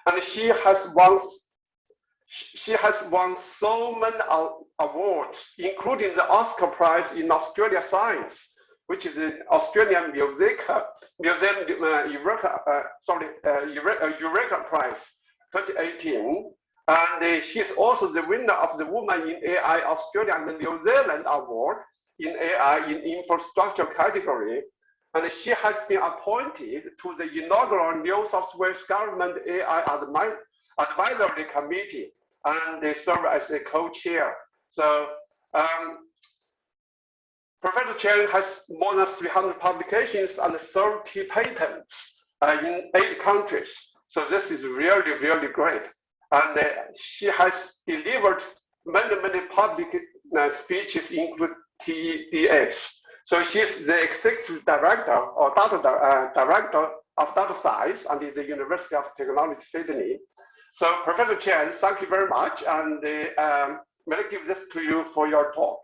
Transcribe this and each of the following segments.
and she has won so many awards, including the Oscar Prize in Australia Science, which is the Australian Eureka Prize 2018. And she's also the winner of the Woman in AI Australia and New Zealand Award in AI in infrastructure category. And she has been appointed to the inaugural New South Wales Government AI Advisory Committee, and they serve as a co-chair. So Professor Chen has more than 300 publications and 30 patents in 8 countries. So this is really, really great. And she has delivered many public speeches, including TEDx. So she's the executive director or director of data science at the University of Technology, Sydney. So Professor Chen, thank you very much. And may I give this to you for your talk.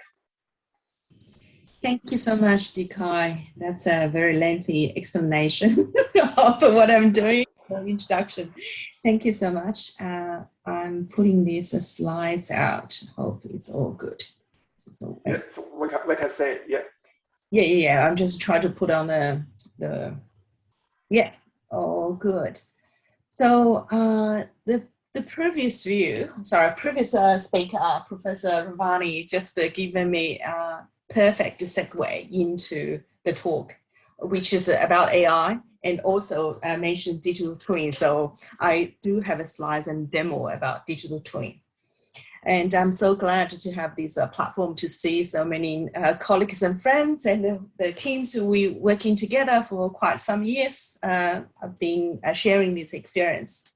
Thank you so much, Dekai. That's a very lengthy explanation of what I'm doing, the introduction. Thank you so much. I'm putting these slides out. Hope it's all good. Yeah, so we can say, yeah. Yeah. I'm just trying to put on yeah, all good. So the previous speaker, Professor Ravani, just given me a perfect segue into the talk, which is about AI, and also mentioned digital twin. So I do have a slides and demo about digital twin. And I'm so glad to have this platform to see so many colleagues and friends and the teams who we working together for quite some years have been sharing this experience.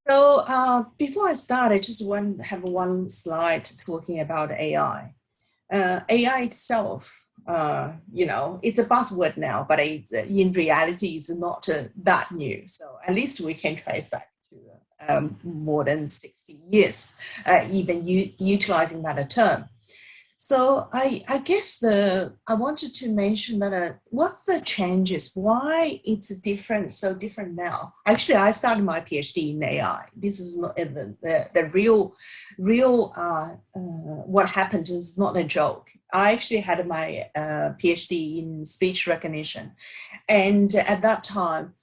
So before I start, I just want to have one slide talking about AI. AI itself, you know, it's a buzzword now, but it's, in reality, it's not that new. So at least we can trace back to more than 60 years, even utilizing that term. So I guess I wanted to mention that what's the changes, why it's different, so different now. Actually, I started my PhD in AI. This is not the real what happened is not a joke. I actually had my PhD in speech recognition. And at that time,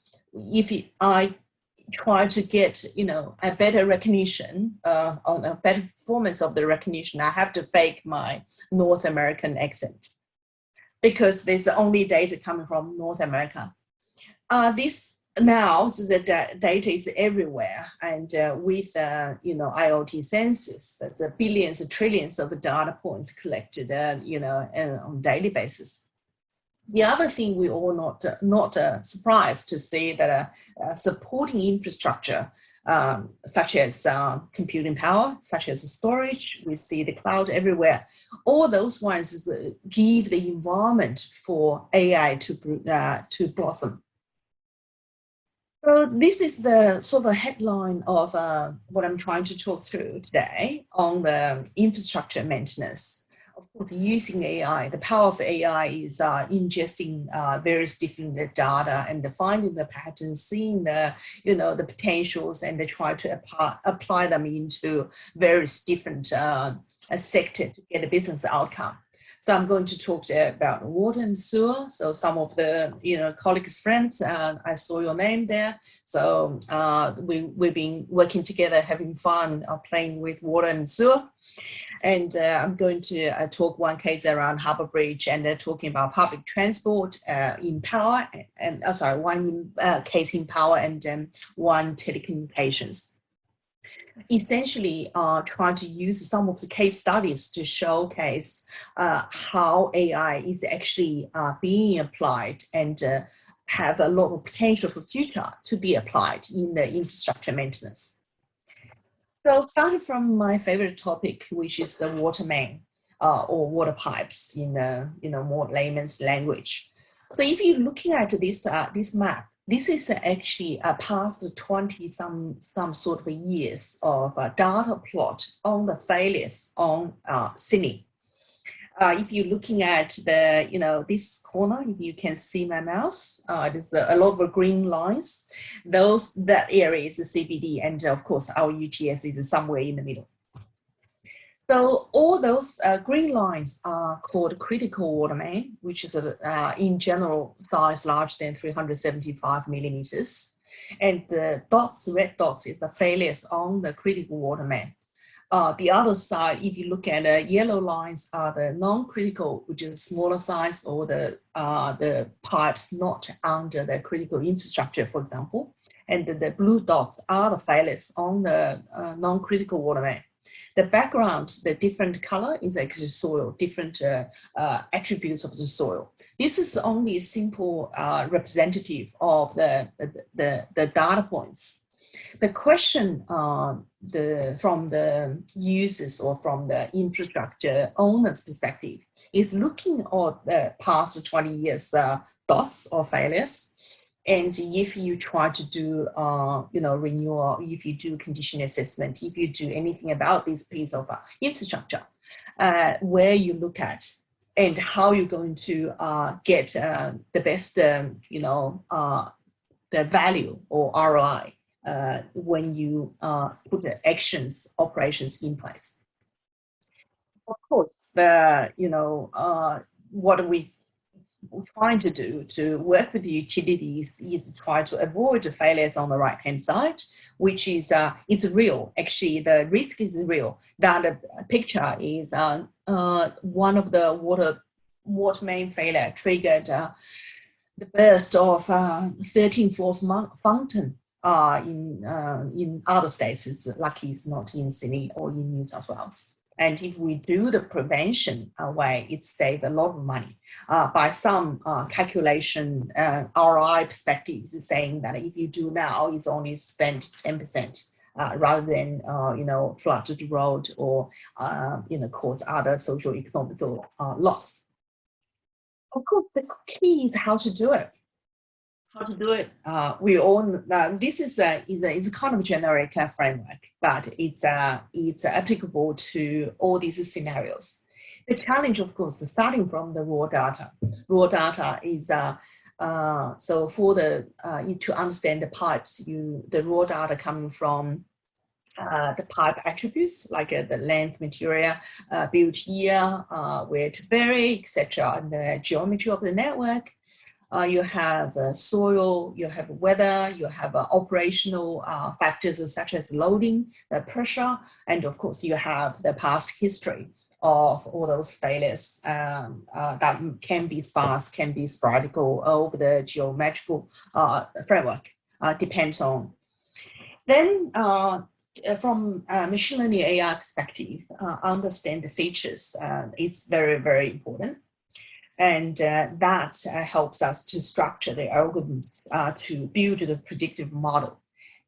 I try to get, you know, a better recognition, on a better performance of the recognition, I have to fake my North American accent because there's only data coming from North America. This now, the data is everywhere, and with you know, IoT sensors, there's billions and trillions of data points collected, you know, on a daily basis. The other thing we all not surprised to see that supporting infrastructure, such as computing power, such as storage, we see the cloud everywhere. All those ones give the environment for AI to blossom. So this is the sort of headline of what I'm trying to talk through today on the infrastructure maintenance. Of course, using AI, the power of AI is ingesting various different data and finding the patterns, seeing the, you know, the potentials, and they try to apply them into various different sectors to get a business outcome. So I'm going to talk about water and sewer. So some of the, you know, colleagues, friends, I saw your name there. So we've been working together, having fun, playing with water and sewer. And I'm going to talk one case around Harbour Bridge, and talking about public transport in power, and one case in power, and one telecommunications. Essentially, trying to use some of the case studies to showcase how AI is actually being applied, and have a lot of potential for future to be applied in the infrastructure maintenance. So starting from my favorite topic, which is the water main or water pipes in more layman's language. So if you're looking at this this map, this is actually past 20 some sort of years of data plot on the failures on Sydney. If you're looking at the, this corner, if you can see my mouse, there's a lot of green lines. That area is the CBD, and of course our UTS is somewhere in the middle. So all those green lines are called critical water main, which is in general size larger than 375 millimeters. And the dots, red dots, is the failures on the critical water main. The other side, if you look at yellow lines, are the non-critical, which is smaller size, or the pipes not under the critical infrastructure, for example. And the blue dots are the failures on the non-critical water main. The background, the different color is actually soil, different attributes of the soil. This is only a simple representative of the data points. The question from the users or from the infrastructure owners' perspective is looking at the past 20 years dots or failures. And if you try to do, renewal, if you do condition assessment, if you do anything about this piece of infrastructure, where you look at and how you're going to get the best, the value or ROI when you put the operations in place. Of course, what we're trying to do to work with the utilities is try to avoid the failures on the right-hand side, which is, it's real. Actually, the risk is real. That picture is one of the water main failure triggered the burst of 13-floor fountain in other states. It's lucky it's not in Sydney or in New South Wales. And if we do the prevention way, it saves a lot of money. By some calculation, ROI perspectives is saying that if you do now, it's only spent 10%. Rather than flood the road or cause other social economic loss. Of course, the key is how to do it. We all this is a kind of generic framework, but it's applicable to all these scenarios. The challenge, of course, is starting from the raw data. Raw data is so for to understand the pipes, the raw data coming from the pipe attributes like the length, material, built year, where to bury, etc., and the geometry of the network. You have soil, you have weather, you have operational factors such as loading, the pressure, and of course you have the past history of all those failures that can be sparse, can be sporadic over the geometrical framework, depends on. Then from machine learning AI perspective, understand the features is very, very important. And that helps us to structure the algorithms to build the predictive model.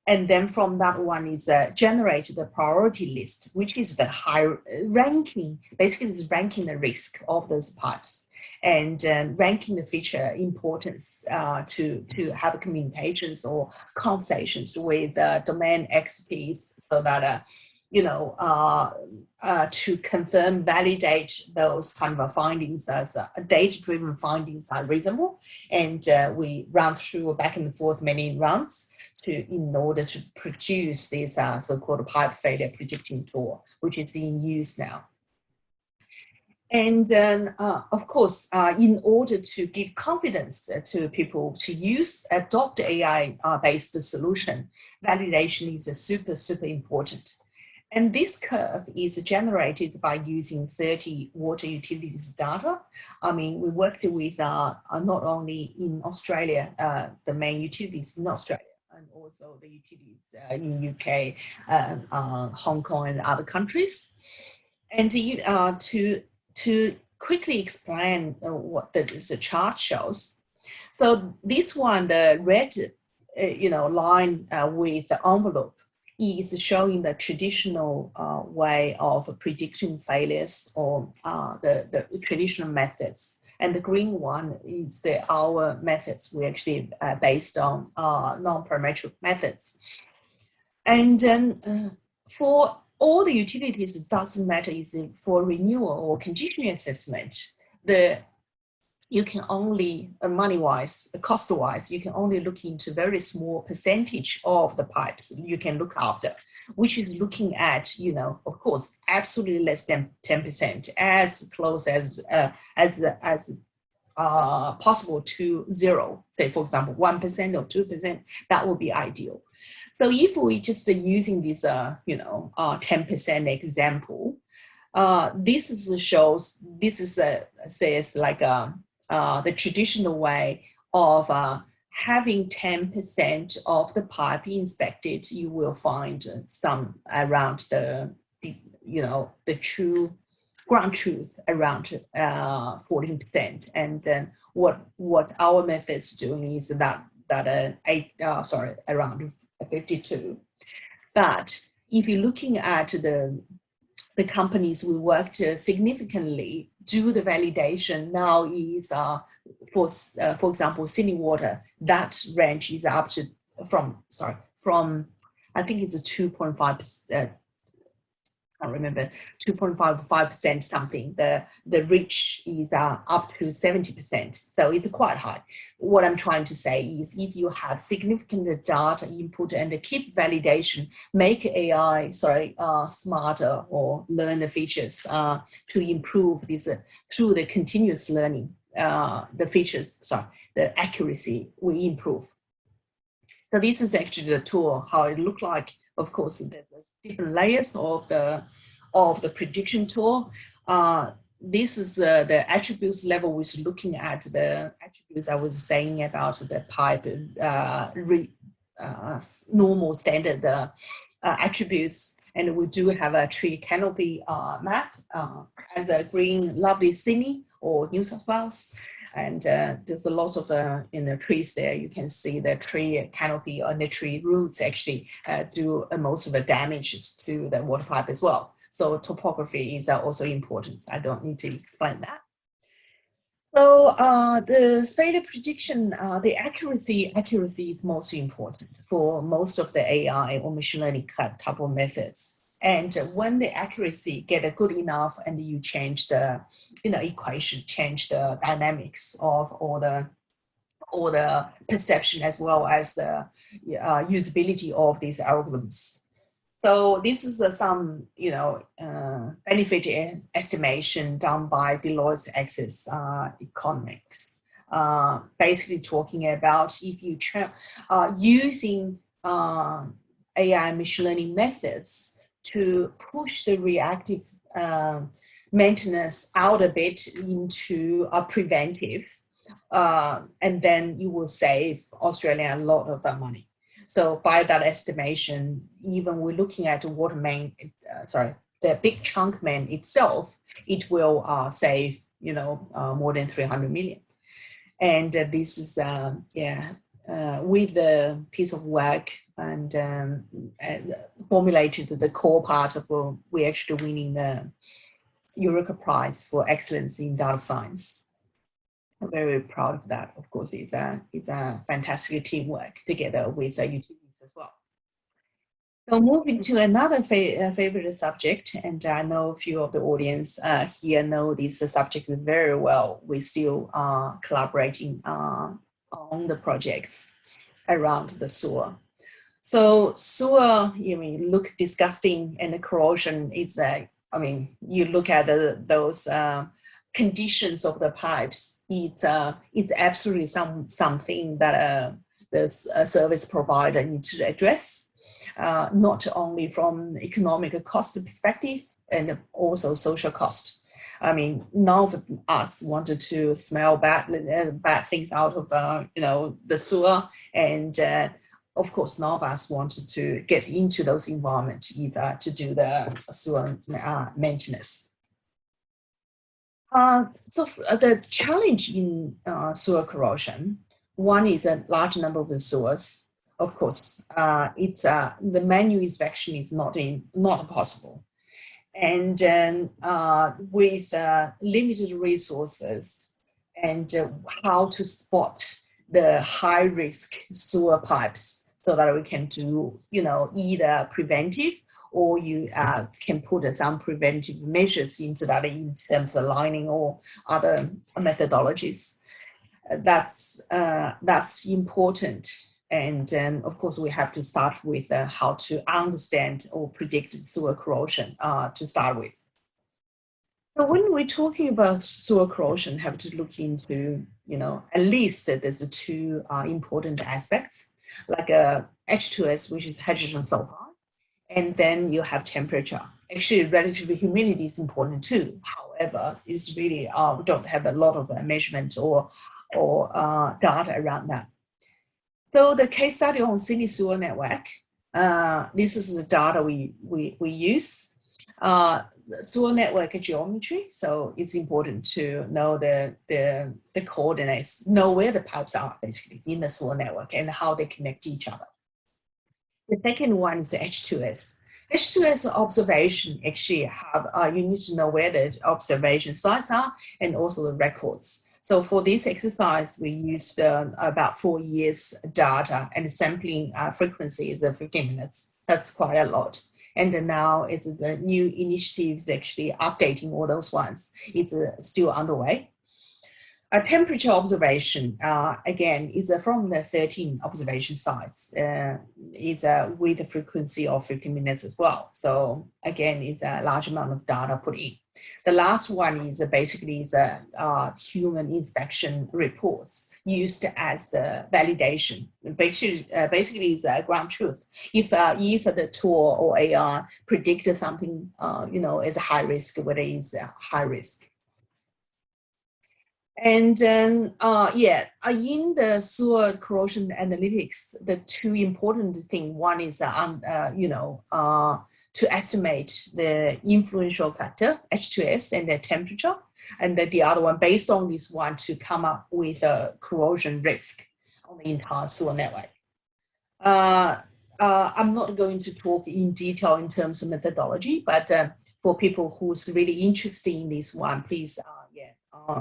And then from that one is generate the priority list, which is the high ranking, basically is ranking the risk of those pipes and ranking the feature importance to have communications or conversations with domain experts so that to confirm, validate those kind of findings as data-driven findings are reasonable. And we run through back and forth many rounds in order to produce this so-called pipe failure predicting tool, which is in use now. And then, of course, in order to give confidence to people to adopt AI-based solution, validation is super, super important. And this curve is generated by using 30 water utilities data. I mean, we worked with not only in Australia, the main utilities in Australia, and also the utilities in UK, Hong Kong, and other countries. And to quickly explain what the chart shows. So this one, the red, line with the envelope, is showing the traditional way of predicting failures or the traditional methods. And the green one is our methods. We actually based on non-parametric methods. And then for all the utilities, doesn't matter is it for renewal or condition assessment, you can only, money-wise, cost-wise, you can only look into very small percentage of the pipes you can look after, which is looking at, of course, absolutely less than 10%, as close as possible to zero. Say, for example, 1% or 2%, that would be ideal. So if we just using this, 10% example, this shows, says like the traditional way of having 10% of the pipe inspected. You will find some around the true ground truth around 14%. And then what our method's doing is around 52. But if you're looking at the companies we worked significantly do the validation now is for example, Sydney Water, that range is up to from I think it's a 2.5%. I remember 2.55% something. The reach is up to 70%, so it's quite high. What I'm trying to say is, if you have significant data input and keep validation, make AI smarter or learn the features to improve this through the continuous learning. The features, the accuracy will improve. So this is actually the tool, how it looks like. Of course, there's different layers of the prediction tool. This is the attributes level, which is looking at the attributes I was saying about the pipe, normal standard attributes. And we do have a tree canopy map as a green, lovely Sydney or New South Wales. And there's a lot of in the trees there. You can see the tree canopy and the tree roots actually do most of the damages to the water pipe as well. So topography is also important. I don't need to explain that. So the failure prediction, the accuracy is most important for most of the AI or machine learning type of methods. And when the accuracy get good enough, and you change the equation, change the dynamics of all the perception as well as the usability of these algorithms. So this is some benefit estimation done by Deloitte's Access Economics, basically talking about if you using AI machine learning methods to push the reactive maintenance out a bit into a preventive, and then you will save Australia a lot of money. So by that estimation, even we're looking at the water main, the big chunk main itself, it will save, more than 300 million. And this is, with the piece of work and formulated the core part of we're actually winning the Eureka Prize for Excellence in Data Science. I'm very proud of that. Of course, it's a fantastic teamwork together with utilities as well. So moving to another favorite subject, and I know a few of the audience here know this subject very well. We still are collaborating on the projects around the sewer. So sewer, look disgusting, and the corrosion is you look at those conditions of the pipes. It's absolutely something that the service provider needs to address, not only from economic cost perspective and also social cost. None of us wanted to smell bad things out of the sewer, and of course, none of us wanted to get into those environments either to do the sewer maintenance. So the challenge in sewer corrosion, one is a large number of the sewers. Of course, the manual inspection is not possible, and with limited resources and how to spot the high risk sewer pipes, so that we can do, either preventive, or you can put some preventive measures into that in terms of lining or other methodologies. That's important. And then, of course, we have to start with how to understand or predict sewer corrosion to start with. So when we're talking about sewer corrosion, have to look into, at least there's two important aspects, like H2S, which is hydrogen sulfide, and then you have temperature. Actually, relative humidity is important too. However, it's really we don't have a lot of measurement or data around that. So the case study on Sydney sewer network, this is the data we use. Sewer network geometry, so it's important to know the coordinates, know where the pipes are basically in the sewer network and how they connect to each other. The second one is the H2S. H2S observation actually have, you need to know where the observation sites are and also the records. So for this exercise, we used about 4 years data, and sampling frequency is 15 minutes. That's quite a lot. And now it's the new initiatives actually updating all those ones. It's still underway. A temperature observation, again, is from the 13 observation sites. It's with a frequency of 15 minutes as well. So again, it's a large amount of data put in. The last one is basically human inspection reports used as the validation. Basically, it's a ground truth. If the tool or AR predicted something, is high risk, whether it's high risk. And then, in the sewer corrosion analytics, the two important things, one is, to estimate the influential factor, H2S, and the temperature, and the other one, based on this one, to come up with a corrosion risk on the entire sewer network. I'm not going to talk in detail in terms of methodology, but for people who's really interested in this one, please,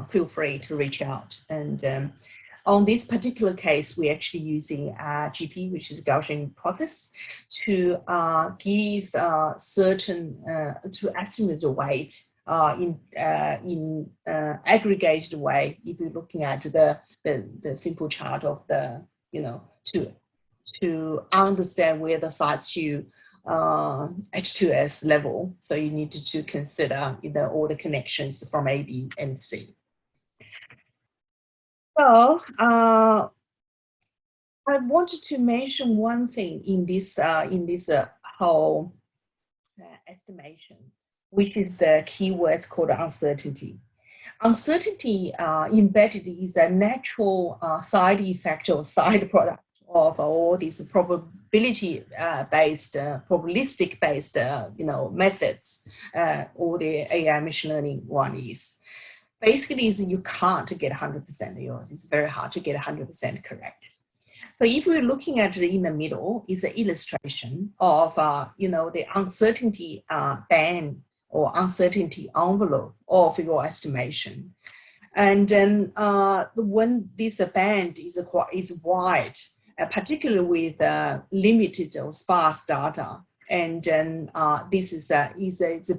feel free to reach out. And on this particular case, we're actually using GP, which is a Gaussian process, to give certain, to estimate the weight in aggregated way. If you're looking at the simple chart of the, to understand where the sites you H2S level. So you need to consider all the connections from A, B, and C. So I wanted to mention one thing in this whole estimation, which is the keywords called uncertainty. Uncertainty embedded is a natural side effect or side product of all these probabilistic based methods, or the AI machine learning one is. Basically, you can't get 100%. It's very hard to get 100% correct. So if we're looking at it in the middle, is an illustration of the uncertainty band or uncertainty envelope of your estimation. And then when this band is wide, particularly with limited or sparse data, and then this is a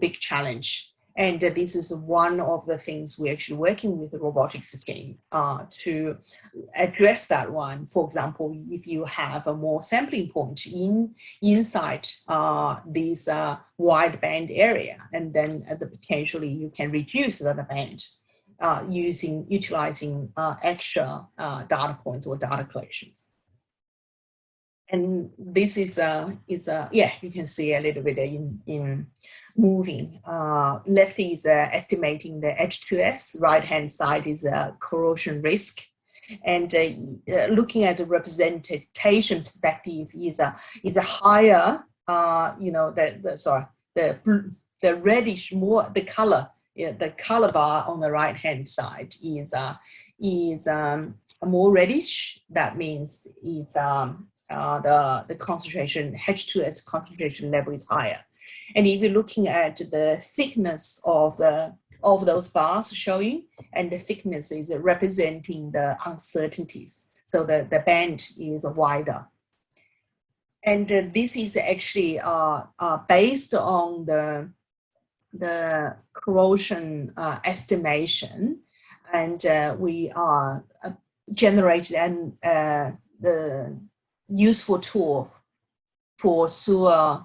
big challenge. And this is one of the things we're actually working with the robotics team to address that one. For example, if you have a more sampling point inside this wide band area, and then potentially you can reduce that band utilizing extra data points or data collection. And this is you can see a little bit in moving. Left is estimating the H2S, right-hand side is corrosion risk. And looking at the representation perspective is a higher, the reddish, more the color, the color bar on the right-hand side is more reddish. That means is the concentration, H2S concentration level is higher. And if you're looking at the thickness of those bars showing, and the thickness is representing the uncertainties. So the band is wider. And this is actually based on the corrosion estimation, and we are generated the useful tool for sewer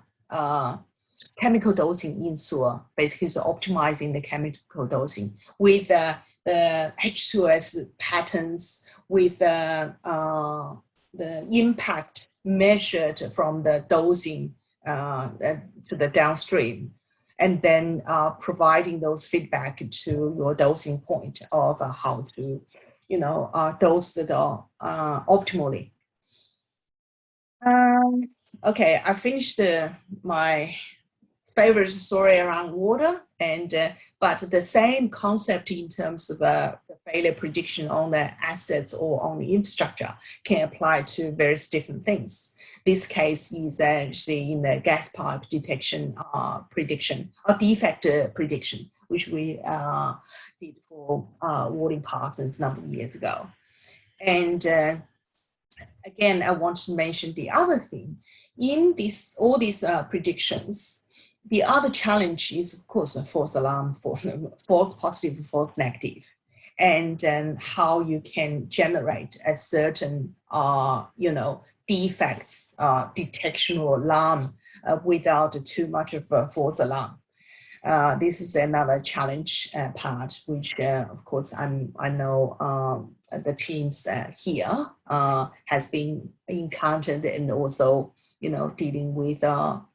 chemical dosing in sewer, basically is optimizing the chemical dosing with the H2S patterns, with the impact measured from the dosing to the downstream, and then providing those feedback to your dosing point of how to, dose the optimally. Okay, I finished my favorite story around water, and but the same concept in terms of the failure prediction on the assets or on the infrastructure can apply to various different things. This case is actually in the gas pipe detection prediction or defect prediction, which we did for Warding Parsons a number of years ago. And again, I want to mention the other thing. In all these predictions, the other challenge is, of course, a false alarm, false positive and false negative, and how you can generate a certain, defects detection or alarm without too much of a false alarm. This is another challenge part, which, of course, I know the teams here has been encountered, and also, dealing with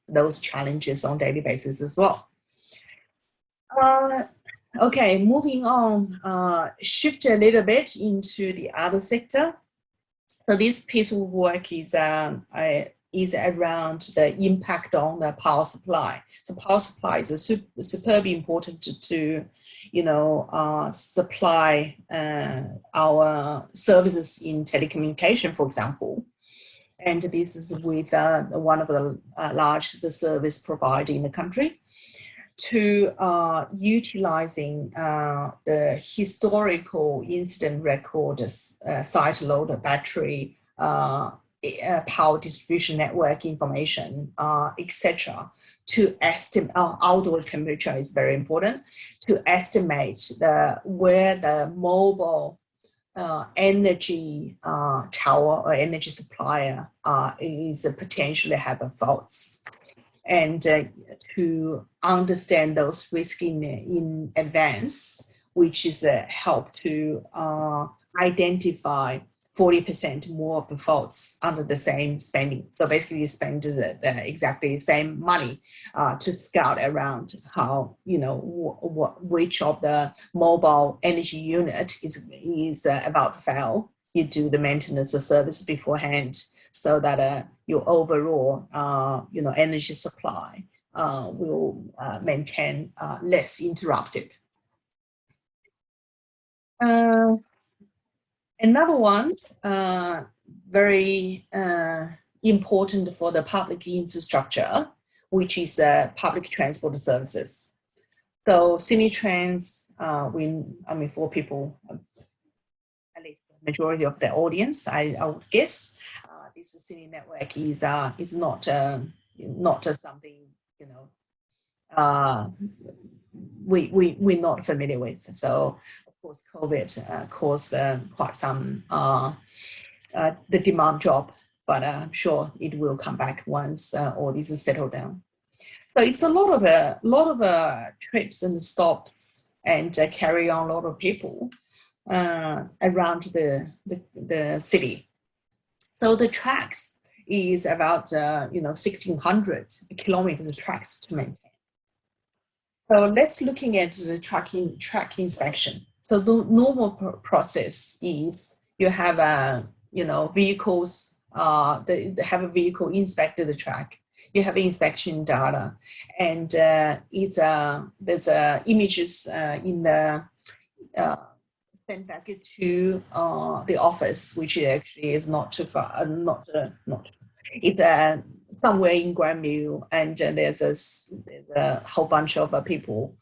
those challenges on a daily basis as well. Okay, moving on, shift a little bit into the other sector. So this piece of work is around the impact on the power supply. So power supply is superbly important to supply our services in telecommunication, for example. And this is with one of the largest service provider in the country, to utilizing the historical incident record, site load, battery, power distribution network information, etc., to estimate outdoor temperature is very important, to estimate where the mobile energy tower or energy supplier is potentially have a faults, and to understand those risks in advance, which is help to identify 40% more of the faults under the same spending. So basically you spend the exactly the same money to scout around how, which of the mobile energy unit is about to fail. You do the maintenance or service beforehand, so that your overall, energy supply will maintain less interrupted. Another one, very important for the public infrastructure, which is public transport services. So Sydney Trans, for people, at least the majority of the audience, I would guess, this Sydney network is not something we're not familiar with. So of course COVID caused quite some the demand drop, but I'm sure it will come back once all these are settled down. So it's a lot of trips and stops, and carry on a lot of people around the city. So the tracks is about 1,600 kilometers of tracks to maintain. So let's looking at the track inspection. So the normal process is you have vehicles. They have a vehicle inspect the track. You have inspection data, and there's images in the sent back to the office, which actually is not too far. It's somewhere in Grandview, and there's a whole bunch of people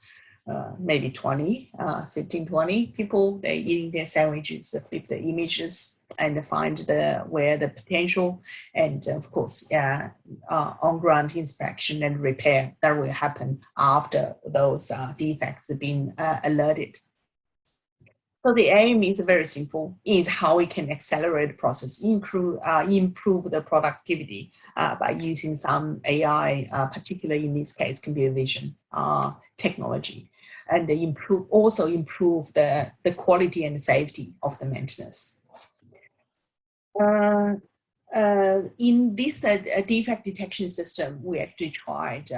maybe 20, 15, 20 people, they're eating their sandwiches, flip the images and find where the potential, and of course, on-ground inspection and repair that will happen after those defects have been alerted. So the aim is very simple, is how we can accelerate the process, improve the productivity by using some AI, particularly in this case, computer vision technology, and also improve the quality and safety of the maintenance. In this defect detection system, we actually tried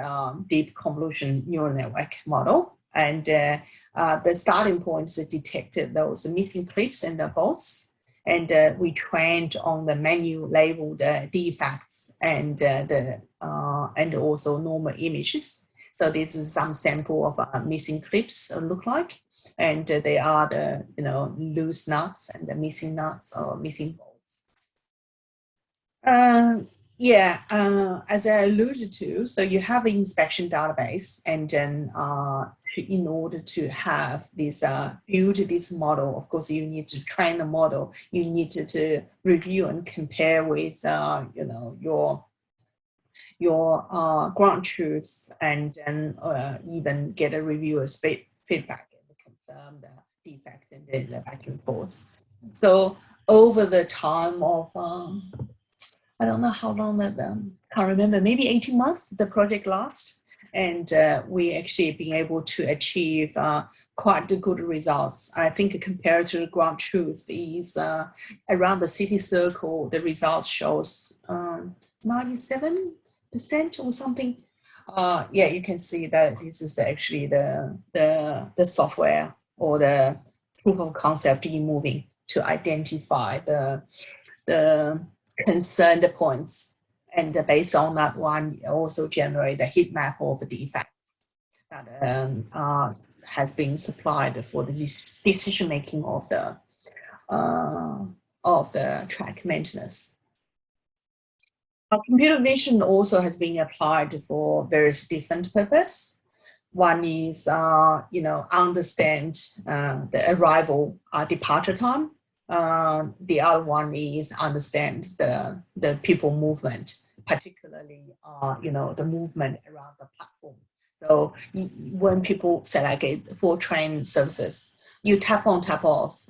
deep convolution neural network model. And the starting point is detected those missing clips and the bolts. And we trained on the menu labeled defects and also normal images. So this is some sample of missing clips look like. And they are the loose nuts and the missing nuts or missing bolts. As I alluded to, so you have an inspection database, and then in order to have this build this model, of course, you need to train the model. You need to review and compare with your ground truths, and then even get a reviewer's feedback and confirm the defect and then the back and forth. So over the time of I don't know how long that, can't remember, maybe 18 months the project lasts. And we actually been able to achieve quite good results. I think compared to the ground truth is around the city circle, the results shows 97% or something. You can see that this is actually the software or the proof of concept in moving to identify the concerned points, and based on that one, also generate a heat map of the defect that has been supplied for the decision making of the track maintenance. Computer vision also has been applied for various different purposes. One is understand the arrival departure time. The other one is understand the people movement, particularly the movement around the platform. So when people select for train services, you tap on, tap off,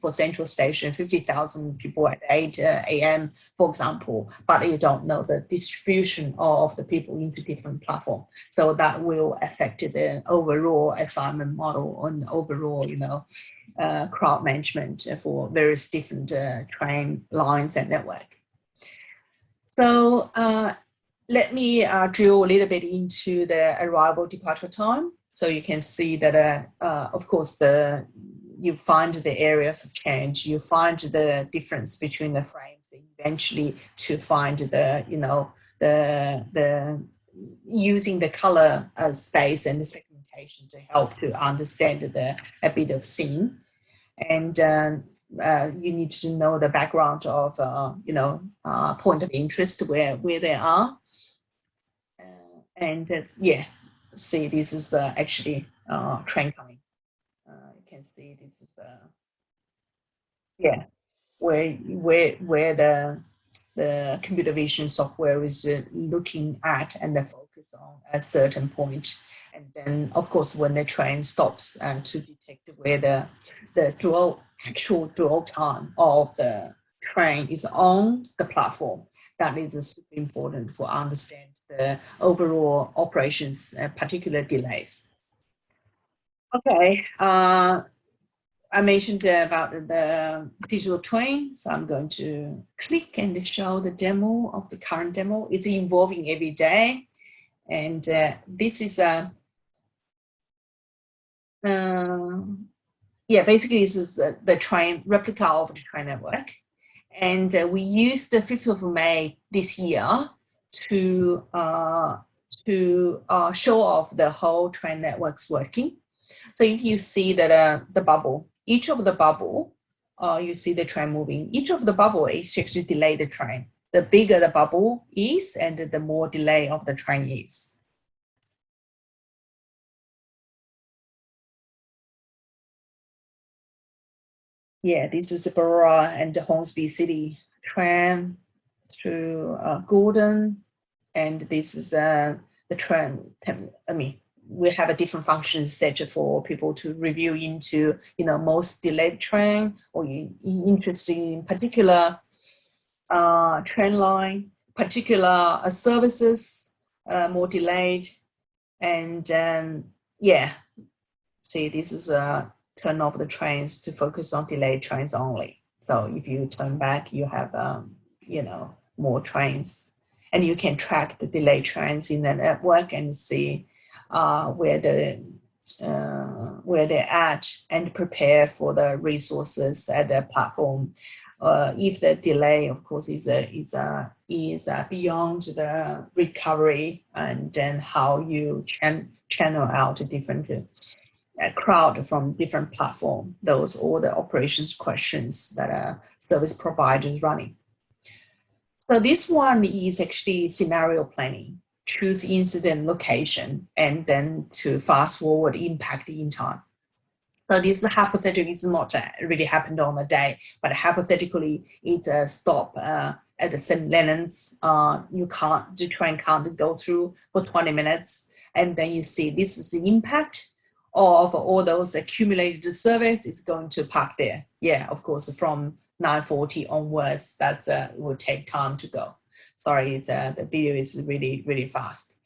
for Central Station, 50,000 people at 8 a.m., for example, but you don't know the distribution of the people into different platforms. So that will affect the overall assignment model and overall, crowd management for various different train lines and network. So let me drill a little bit into the arrival departure time. So you can see that, of course, you find the areas of change, you find the difference between the frames, eventually to find using the color space and the segmentation to help to understand a bit of scene. And you need to know the background of, point of interest where they are. See, this is actually train coming. You can see this is where the computer vision software is looking at and the focus on a certain point. And then, of course, when the train stops to detect where the actual dwell time of the train is on the platform, that is super important for understand the overall operations, particular delays. Okay, I mentioned about the digital twin, so I'm going to click and show the demo of the current demo. It's evolving every day, and this is a basically this is the train replica of the train network, and we used the 5th of May this year to show off the whole train network's working. So if you see that the bubble, each of the bubble, you see the train moving. Each of the bubble is actually delay the train. The bigger the bubble is, and the more delay of the train is. Yeah, this is the Borough and the Hornsby City tram through Gordon, and this is the tram. I mean, we have a different functions set for people to review into, most delayed train, or you interested in particular train line, particular services, more delayed, and yeah. See, this is a turn off the trains to focus on delayed trains only. So if you turn back, you have more trains, and you can track the delayed trains in the network and see where they're at, and prepare for the resources at the platform. If the delay, of course, is beyond the recovery, and then how you channel out different crowd from different platform, those all the operations questions that a service provider is running. So this one is actually scenario planning. Choose incident location, and then to fast forward impact in time. So this hypothetically is not really happened on a day, but hypothetically it's a stop at the St. Leonard's. The train can't go through for 20 minutes. And then you see this is the impact of all those accumulated service is going to park there. Yeah, of course, from 9:40 onwards, that will take time to go. Sorry, the video is really, really fast.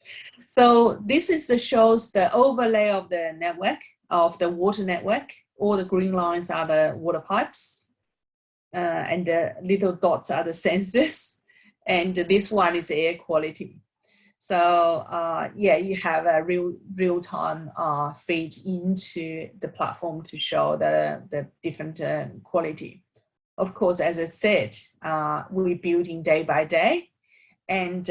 So this shows the overlay of the network, of the water network. All the green lines are the water pipes, and the little dots are the sensors, and this one is air quality. So yeah, you have a real-time feed into the platform to show the different quality. Of course, as I said, we're building day by day, and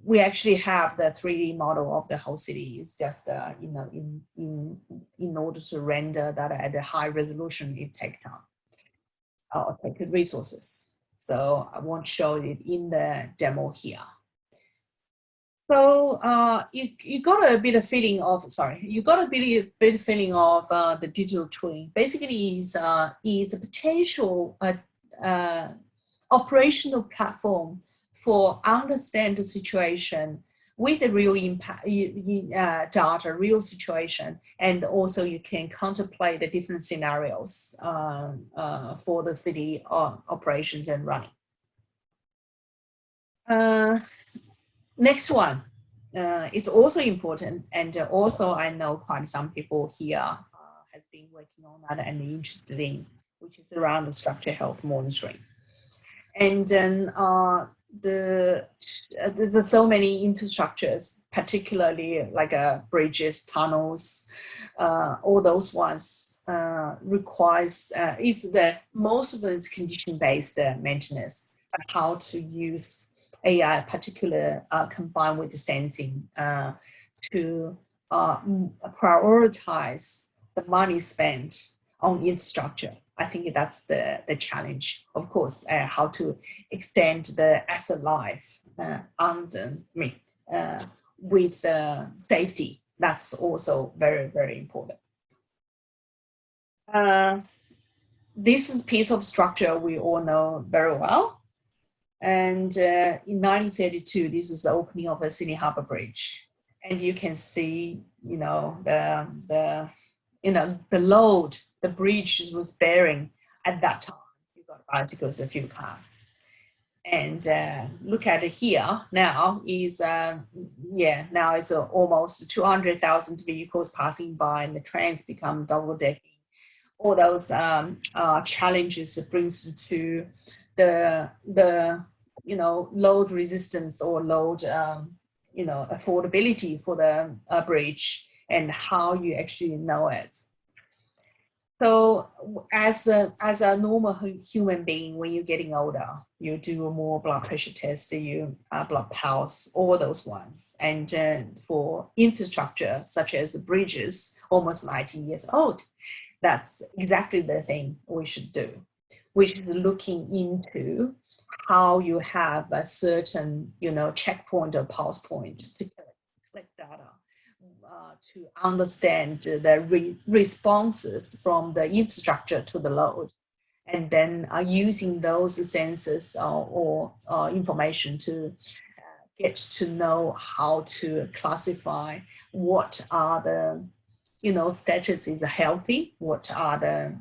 we actually have the 3D model of the whole city. It's just in order to render that at a high resolution, it takes time or take resources. So I won't show it in the demo here. So you got a bit of feeling of the digital twin. Basically, is the potential operational platform for understand the situation with the real impact data, real situation, and also you can contemplate the different scenarios for the city operations and running. Next one is also important, and also I know quite some people here has been working on that and interested in, which is around the structural health monitoring. And then there's so many infrastructures, particularly like bridges, tunnels, all those ones requires most of it is condition-based maintenance. How to use AI, particular combined with the sensing, to prioritize the money spent on infrastructure. I think that's the challenge. Of course, how to extend the asset life with safety. That's also very, very important. This piece of structure we all know very well. And in 1932, this is the opening of the Sydney Harbour Bridge, and you can see, the load the bridge was bearing at that time. You got bicycles, a few cars, and look at it here now is now it's almost 200,000 vehicles passing by, and the trains become double decking. All those challenges it brings to the load resistance or load affordability for the bridge, and how you actually know it. So as a normal human being, when you're getting older, you do more blood pressure tests, you blood pulse, all those ones. And for infrastructure such as bridges, almost 90 years old, that's exactly the thing we should do, which is looking into how you have a certain, checkpoint or pulse point to collect data to understand the responses from the infrastructure to the load, and then using those sensors or information to get to know how to classify what are the status is healthy, what are the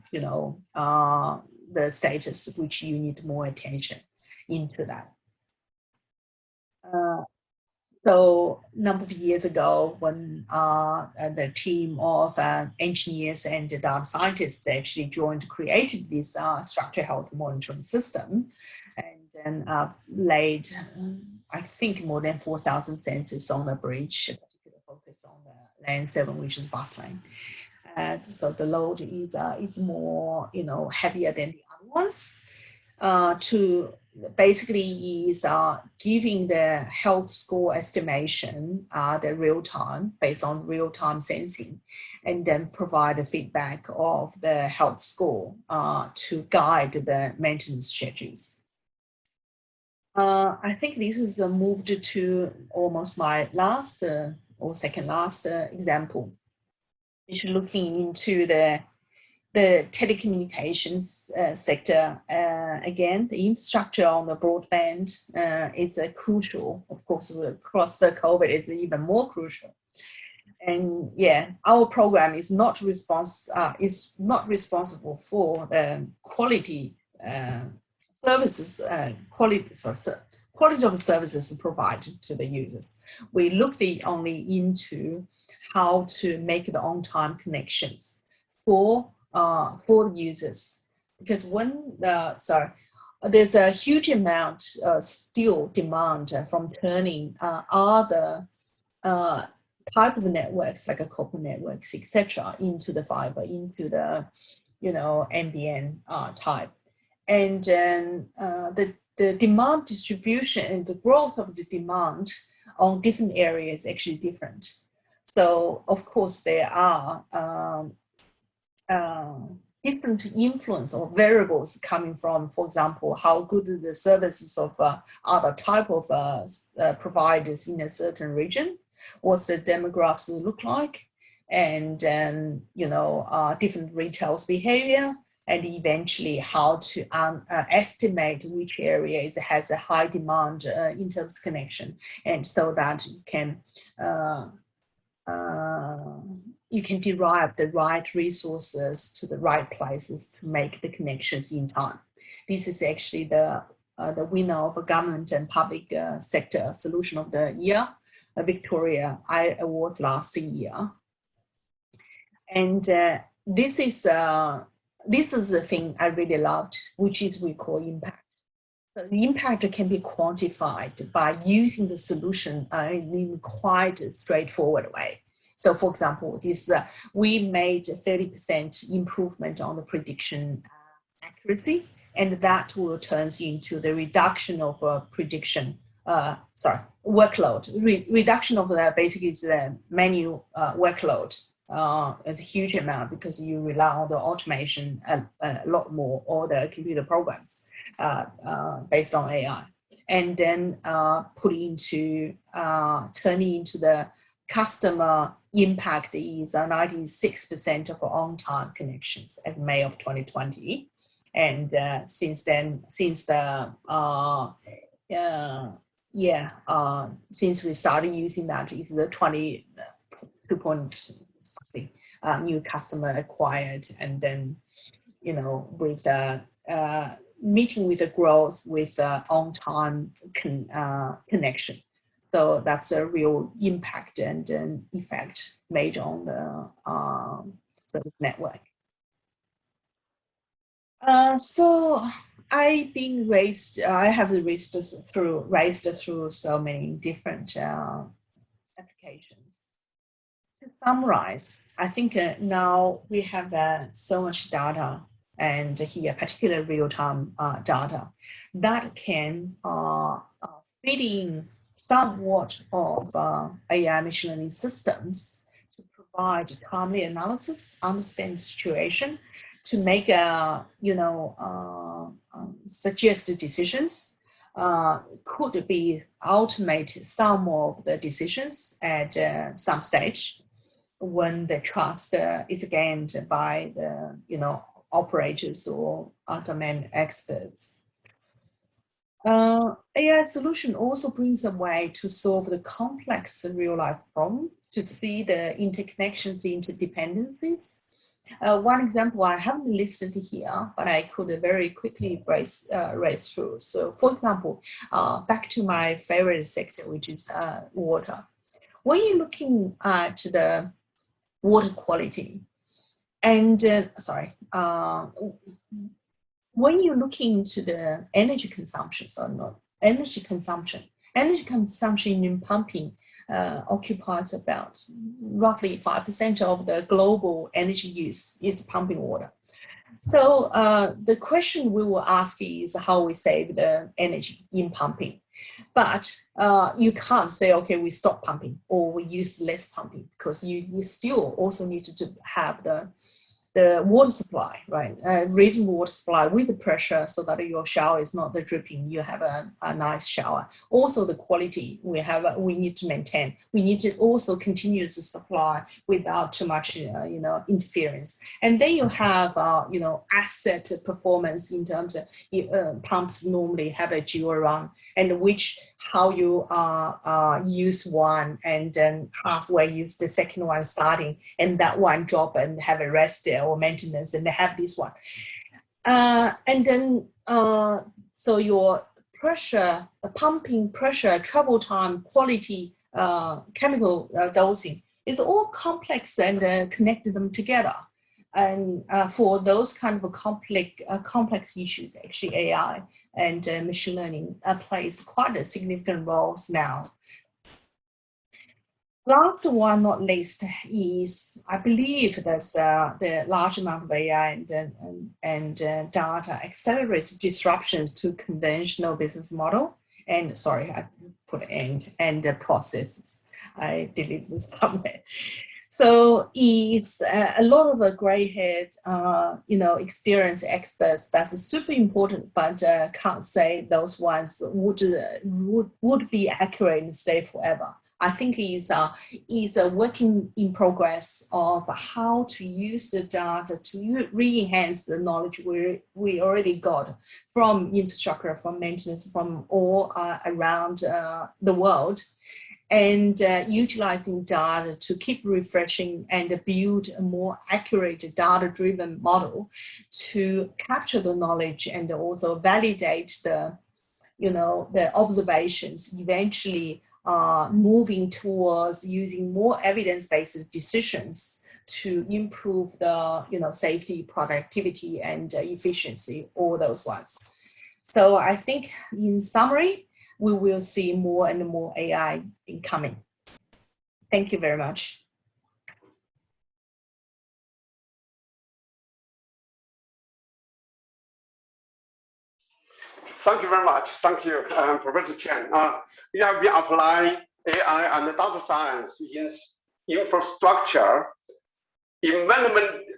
status which you need more attention into that. So a number of years ago, when the team of engineers and data scientists actually joined, created this structural health monitoring system, and then laid, I think, more than 4,000 sensors on the bridge, particularly focused on the lane 7, which is bus lane. So the load is more, heavier than the other ones. To basically is giving the health score estimation the real time based on real time sensing, and then provide a feedback of the health score to guide the maintenance schedules. I think this is the move to almost my last or second last example, which is looking into the telecommunications sector. Again, the infrastructure on the broadband is crucial. Of course, across the COVID, it's even more crucial. And yeah, our program is not responsible for quality services, quality of services provided to the users. We looked only into how to make the on-time connections for the users, because when there's a huge amount still demand from turning other type of networks like a copper networks, etc., into the fiber, into the NBN type, and then the demand distribution and the growth of the demand on different areas is actually different. So of course there are different influence or variables coming from, for example, how good the services of other type of providers in a certain region, what's the demographics look like, and then different retail's behavior, and eventually how to estimate which areas has a high demand in terms of connection, and so that you can derive the right resources to the right places to make the connections in time. This is actually the winner of a government and public sector solution of the year, Victoria Award last year. And this is the thing I really loved, which is we call impact. So the impact can be quantified by using the solution in quite a straightforward way. So for example, we made 30% improvement on the prediction accuracy, and that will turn into the reduction of workload. Reduction of the basically is the manual workload. It's a huge amount because you rely on the automation a lot more, or the computer programs based on AI, and then turning into the customer impact is 96% of on-time connections as May of 2020, and since we started using that, is the 22 point something new customer acquired, and then with meeting with the growth with on-time connection. So that's a real impact and effect made on the service network. So I have raised through so many different applications. To summarize, I think now we have so much data, and here particular real-time data that can fit in somewhat of AI machine learning systems to provide timely analysis, understand the situation, to make suggested decisions, could be automate some of the decisions at some stage, when the trust is gained by the operators or domain experts. AI solution also brings a way to solve the complex real-life problem, to see the interconnections, the interdependencies. One example I haven't listed here, but I could very quickly race through. So, for example, back to my favorite sector, which is water. When you're looking at the water quality, and when you look into the energy consumption, energy consumption in pumping occupies about roughly 5% of the global energy use is pumping water. So the question we will ask is how we save the energy in pumping. But you can't say, okay, we stop pumping or we use less pumping, because you still also need to have the water supply, right? Reasonable water supply with the pressure so that your shower is not dripping, you have a nice shower. Also the quality we need to maintain. We need to also continue to supply without too much interference. And then you have asset performance in terms of pumps normally have a dual run, and how you use one and then halfway use the second one starting, and that one drop and have a rest there or maintenance, and they have this one. And then, so your pressure, pumping pressure, travel time, quality, chemical dosing is all complex and connected them together. And for those kind of complex issues, actually AI and machine learning plays quite a significant roles now. Last one, not least, is I believe there's the large amount of AI and data accelerates disruptions to conventional business model. And sorry, I put end and the process. I deleted this somewhere. So it's a lot of gray-haired, experienced experts. That's super important, but can't say those ones would be accurate and stay forever. I think is a working in progress of how to use the data to re-enhance the knowledge we already got from infrastructure, from maintenance, from all around the world. And utilizing data to keep refreshing and build a more accurate data-driven model to capture the knowledge and also validate the observations, eventually moving towards using more evidence-based decisions to improve the safety, productivity, and efficiency, all those ones. So I think in summary, we will see more and more AI incoming. Thank you very much. Thank you very much. Thank you, Professor Chen. You have been applying AI and data science in infrastructure in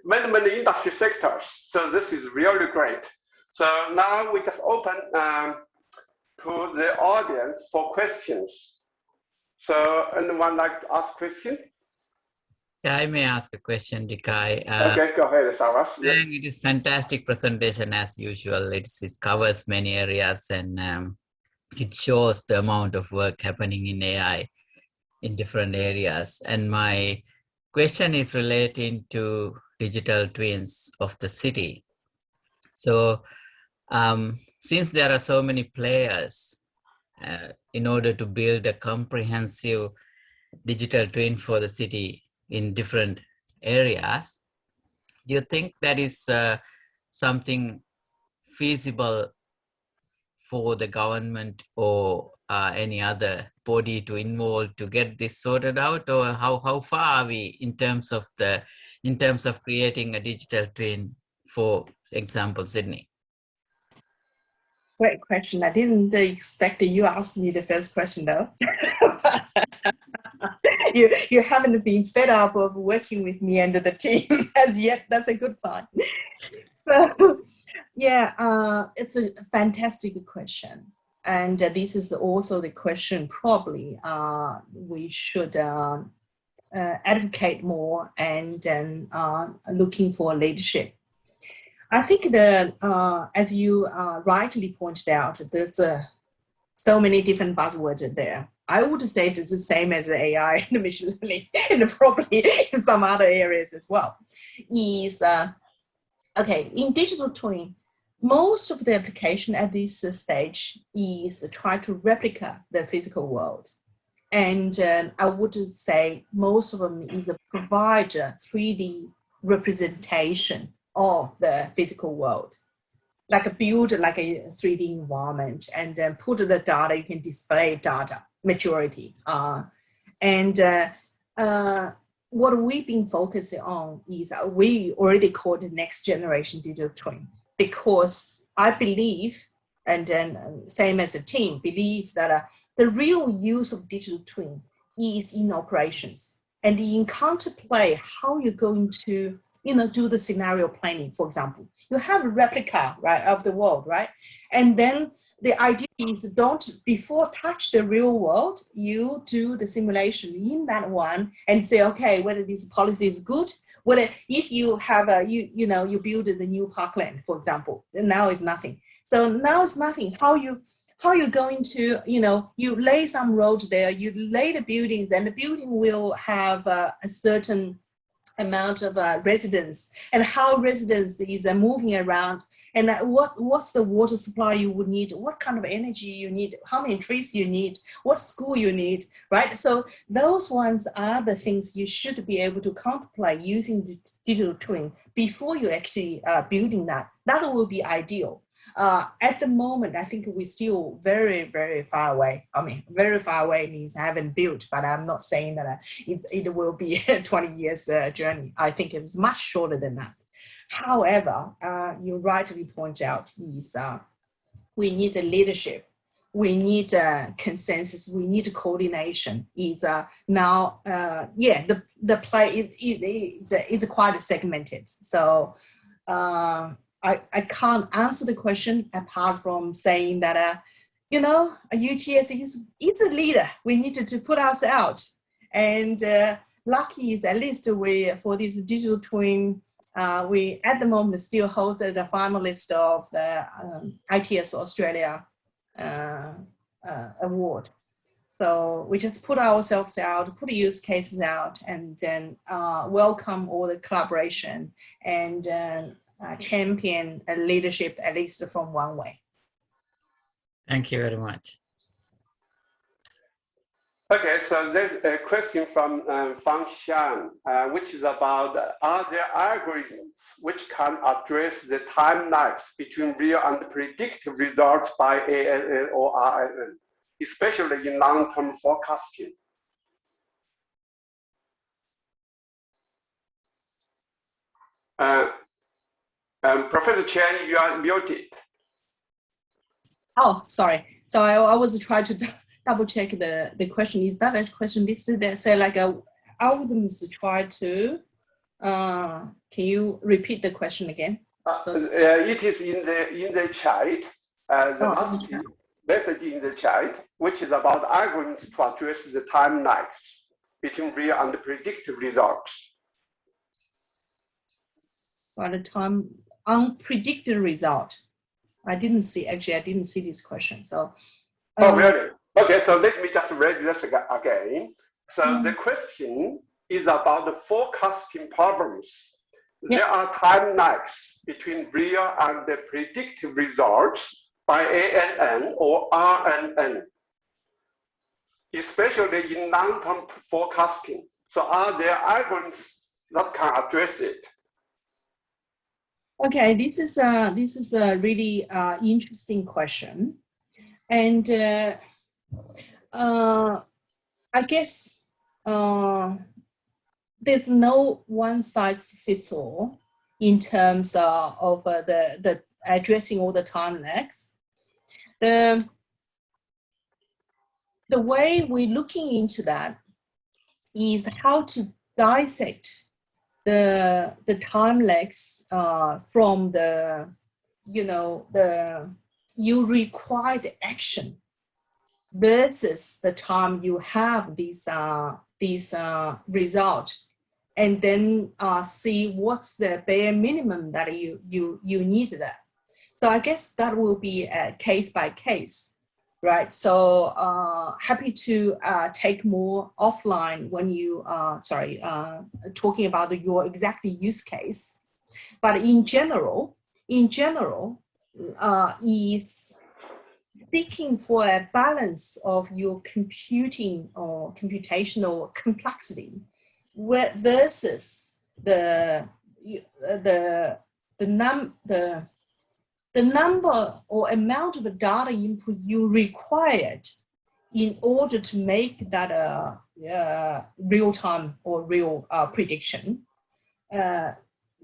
many industry sectors. So this is really great. So now we just open to the audience for questions. So anyone like to ask questions? Yeah, I may ask a question, Dikai. Okay, go ahead, Sarah. Yeah. It is fantastic presentation as usual. It covers many areas and it shows the amount of work happening in AI in different areas. And my question is relating to digital twins of the city. So since there are so many players in order to build a comprehensive digital twin for the city in different areas, do you think that is something feasible for the government or any other body to involve to get this sorted out, or how far are we in terms of creating a digital twin, for example, Sydney? Great question. I didn't expect that you asked me the first question though. you haven't been fed up of working with me and the team as yet. That's a good sign. So, yeah, it's a fantastic question. And this is also the question probably we should advocate more and looking for leadership. I think the as you rightly pointed out, there's so many different buzzwords there. I would say it's the same as AI and machine learning, and probably in some other areas as well. Is okay, in digital twin, most of the application at this stage is to try to replicate the physical world. And I would say most of them is to provide a 3D representation of the physical world. Like build like a 3D environment and then put the data, you can display data, maturity. What we've been focusing on is we already call it next generation digital twin, because I believe, and then same as a team, believe that the real use of digital twin is in operations and in contemplate how you're going to, do the scenario planning. For example, you have a replica, right, of the world, right? And then the idea is before touch the real world, you do the simulation in that one and say, okay, whether this policy is good, whether if you have you build the new parkland, for example, and now it's nothing. So now it's nothing. How you're going to, you lay some roads there, you lay the buildings, and the building will have a certain amount of residents, and how residents is moving around, and what's the water supply you would need, what kind of energy you need, how many trees you need, what school you need, right? So those ones are the things you should be able to contemplate using the digital twin before you actually building that. That will be ideal. At the moment, I think we're still very, very far away. I mean, very far away means I haven't built, but I'm not saying that it will be a 20 years journey. I think it's much shorter than that. However, you rightly point out is we need a leadership. We need a consensus. We need a coordination. Is now, the play is quite segmented. So I can't answer the question apart from saying that, a UTS is a leader. We needed to put us out. And lucky is at least for this digital twin, we at the moment still hold the finalist of the ITS Australia award. So we just put ourselves out, put use cases out, and then welcome all the collaboration and champion leadership, at least from one way. Thank you very much. Okay, so there's a question from Fang, which is about, are there algorithms which can address the time lapse between real and predictive results by ANN or RNN, especially in long-term forecasting? Professor Chen, you are muted. Oh, sorry. So I was trying to double check the question. Is that a question listed there? Say like algorithms to try to, can you repeat the question again? It is in the chat, the last message in the chat, which is about algorithms to address the time lapse between real and predictive results. By the time unpredicted result, I didn't see this question. So. Oh, really? Okay, so let me just read this again. So the question is about the forecasting problems. Yeah. There are time lags between real and the predictive results by ANN or RNN, especially in long-term forecasting. So are there algorithms that can address it? Okay, this is a really interesting question, and I guess there's no one size fits all in terms of the addressing all the time lags. The way we're looking into that is how to dissect the time lags from the you required action versus the time you have these results, and then see what's the bare minimum that you need that. So I guess that will be a case by case, right? So happy to take more offline when you talking about your exact use case. But in general, is seeking for a balance of your computing or computational complexity versus the number or amount of data input you required in order to make that real time or real prediction.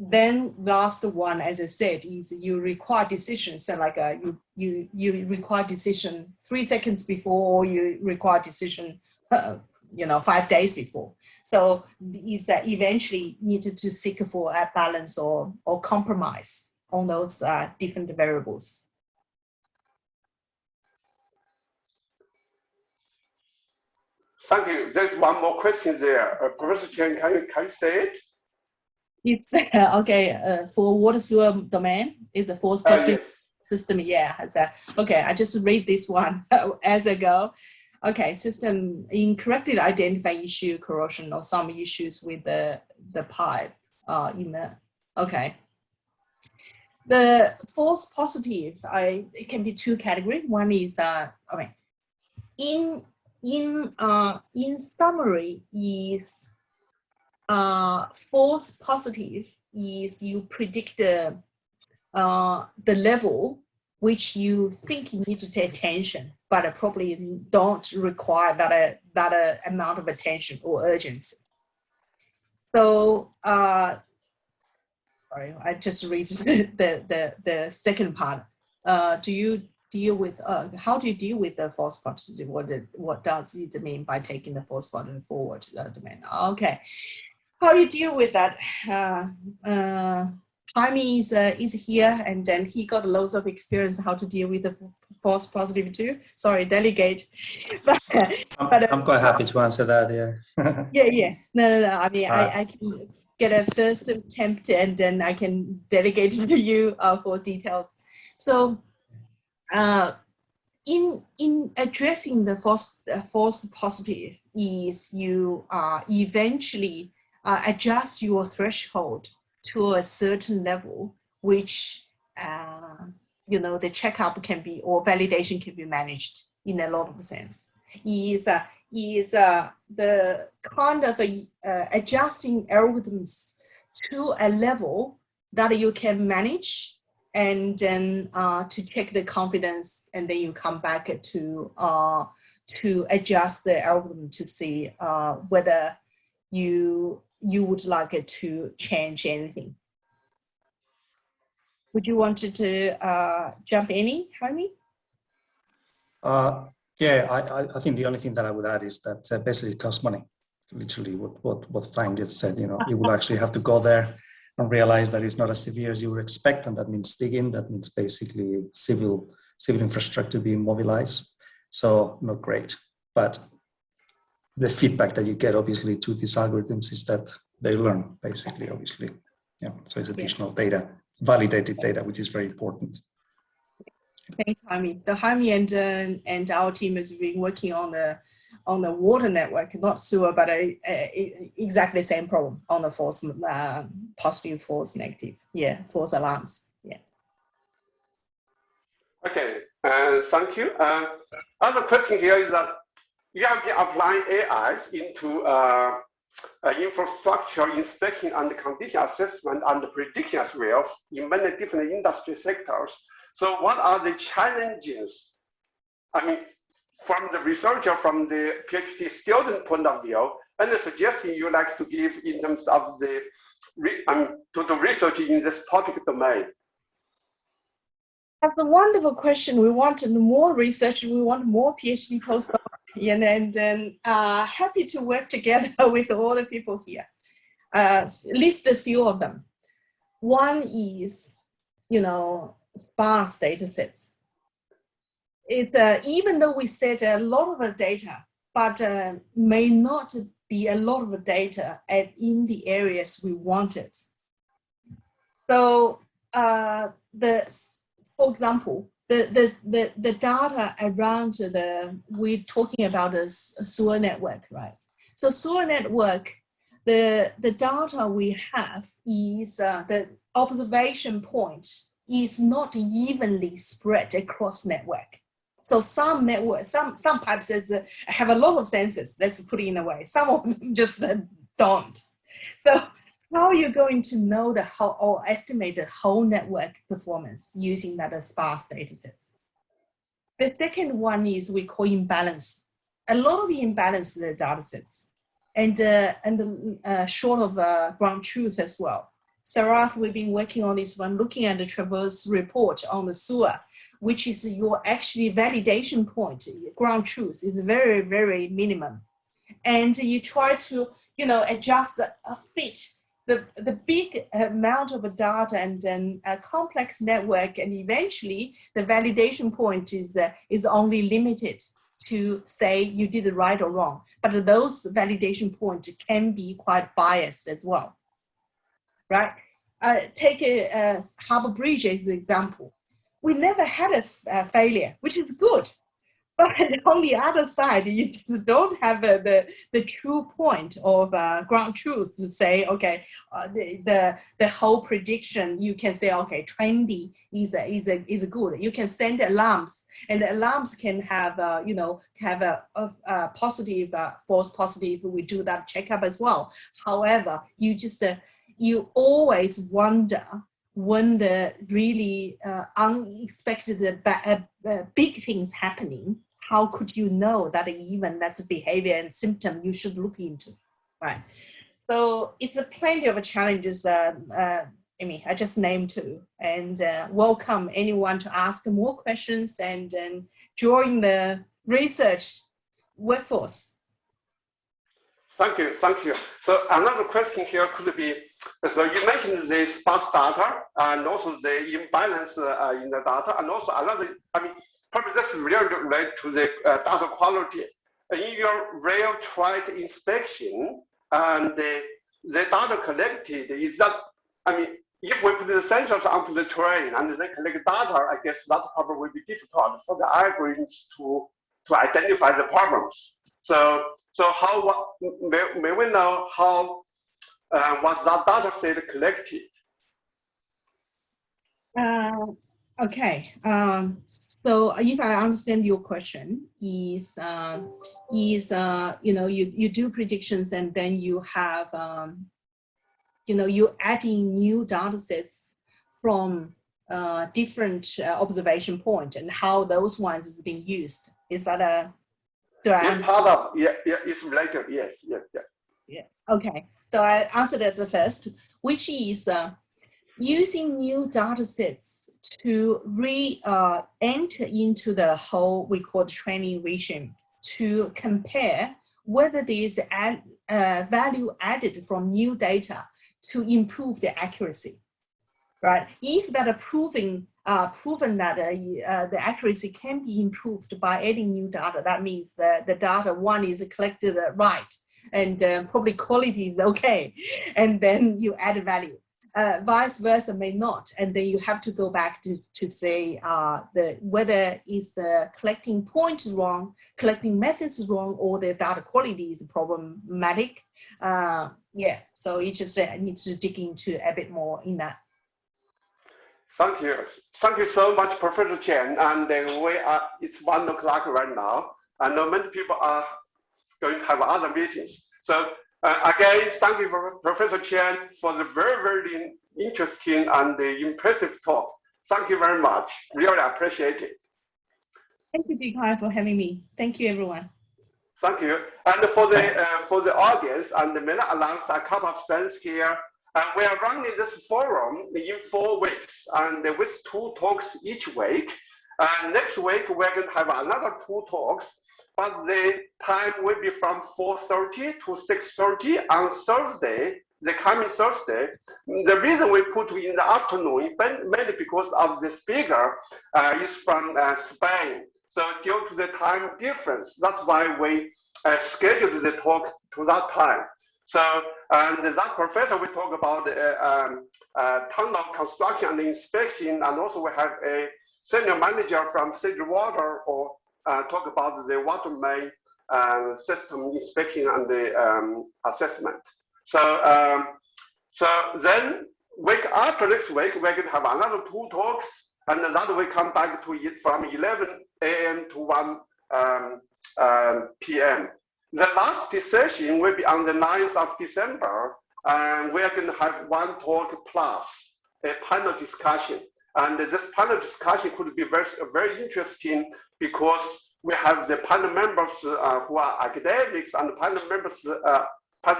Then last one, as I said, is you require decisions. So like you require decision 3 seconds before, or you require decision 5 days before. So is that eventually needed to seek for a balance or compromise on those different variables. Thank you. There's one more question there. Professor Chen, can you say it? It's okay. For water sewer domain, is a false positive system. Yeah. Okay. I just read this one as I go. Okay. System incorrectly identify issue corrosion or some issues with the pipe in the. Okay. The false positive, it can be 2 categories. One is in summary is false positive is you predict the level which you think you need to pay attention, but probably don't require that amount of attention or urgency. So sorry, I just read the second part. Do you deal with how do you deal with the false positive? What does it mean by taking the false positive forward domain? Okay. How you deal with that? Jaime is here, and then he got loads of experience how to deal with the false positive too. Sorry, delegate. I'm quite happy to answer that. Yeah. yeah. No. I mean, I can get a first attempt, and then I can delegate it to you for details. So, in addressing the false positive, is you eventually adjust your threshold to a certain level, which the checkup can be or validation can be managed in a lot of sense. Is the kind of adjusting algorithms to a level that you can manage, and then to check the confidence, and then you come back to adjust the algorithm to see whether you would like it to change anything. Would you want to jump in, Jaime? Yeah, I think the only thing that I would add is that basically it costs money. Literally what Fang just said, you will actually have to go there and realize that it's not as severe as you would expect, and that means digging, that means basically civil infrastructure being mobilized. So not great, but the feedback that you get obviously to these algorithms is that they learn basically, obviously. Yeah, so it's additional data, validated data, which is very important. Thanks, Jaime. The Jaime and our team has been working on the water network, not sewer, but exactly the same problem on the false positive, false negative. Yeah, false alarms. Yeah. Okay, thank you. Other question here is that you have been applying AIs into infrastructure inspection and condition assessment and prediction as well in many different industry sectors. So what are the challenges? I mean, from the researcher, from the PhD student point of view, and the suggestion you like to give in terms of the to the research in this topic domain? That's a wonderful question. We want more research. We want more PhD postdocs, and then happy to work together with all the people here. List a few of them. One is, sparse data sets. even though we set a lot of data, but may not be a lot of data in the areas we wanted. So for example, the data around we're talking about a sewer network, right? So sewer network, the data we have is the observation point is not evenly spread across network. So some networks, some pipes have a lot of sensors, let's put it in a way. Some of them just don't. So how are you going to know the whole or estimate the whole network performance using that sparse data set? The second one is we call imbalance. A lot of the imbalance in the data sets and short of ground truth as well. Saraf, we've been working on this one, looking at the Traverse report on the sewer, which is your actually validation point. Ground truth is very, very minimum. And you try to, adjust fit the big amount of data and then a complex network, and eventually the validation point is only limited to say you did it right or wrong. But those validation points can be quite biased as well, right? Take a Harbour Bridge as an example. We never had a failure, which is good. But on the other side, you don't have the true point of ground truth to say, okay, the whole prediction, you can say, okay, trendy is good. You can send alarms, and the alarms can have, have a positive, false positive. We do that checkup as well. However, you always wonder when the really unexpected big things happening. How could you know that even that's a behavior and symptom you should look into, right? So it's plenty of challenges, Amy, I just named two, and welcome anyone to ask more questions and join the research workforce. Thank you, thank you. So another question here could be, so you mentioned the sparse data and also the imbalance in the data, and also another, probably this is really related to the data quality. In your real tried inspection, and the data collected, is that, if we put the sensors onto the train and they collect data, I guess that probably will be difficult for the algorithms to identify the problems. So how, may we know how was that data set collected? Okay, so if I understand your question is you do predictions and then you have you're adding new data sets from different observation point and how those ones is being used. Is that a it's related, yes. Yeah. Okay, so I answered as the first, which is using new data sets to enter into the whole we call the training regime to compare whether there is value added from new data to improve the accuracy, right? If that proven that the accuracy can be improved by adding new data, that means the data one is collected right and probably quality is okay, and then you add value. Vice versa may not, and then you have to go back to say whether is the collecting point is wrong, collecting methods is wrong, or the data quality is problematic. Yeah, so you just need to dig into a bit more in that. Thank you so much, Professor Chen. And it's 1 o'clock right now, and many people are going to have other meetings. So again, thank you, Professor Chen, for the very, very interesting and impressive talk. Thank you very much. Really appreciate it. Thank you, Big for having me. Thank you, everyone. Thank you. And for the audience, and may I announce a couple of things here. We are running this forum in 4 weeks, and with 2 talks each week. Next week, we're going to have another 2 talks, but the time will be from 4:30 to 6:30 on Thursday, the coming Thursday. The reason we put in the afternoon, mainly because of the speaker is from Spain. So due to the time difference, that's why we scheduled the talks to that time. So, and that professor will talk about tunnel construction and inspection, and also we have a senior manager from city water or talk about the water main system inspection and the assessment. So, so then week after next week, we're going to have another 2 talks, and that we come back to it from 11 a.m. to 1 p.m. The last session will be on the 9th of December, and we are going to have 1 talk plus a panel discussion. And this panel discussion could be very, very interesting because we have the panel members who are academics, and the panel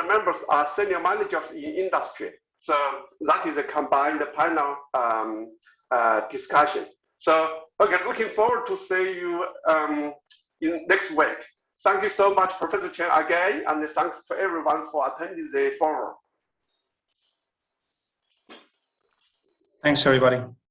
members are senior managers in industry. So that is a combined panel discussion. So, okay, looking forward to see you in next week. Thank you so much, Professor Chen, again, and thanks to everyone for attending the forum. Thanks, everybody.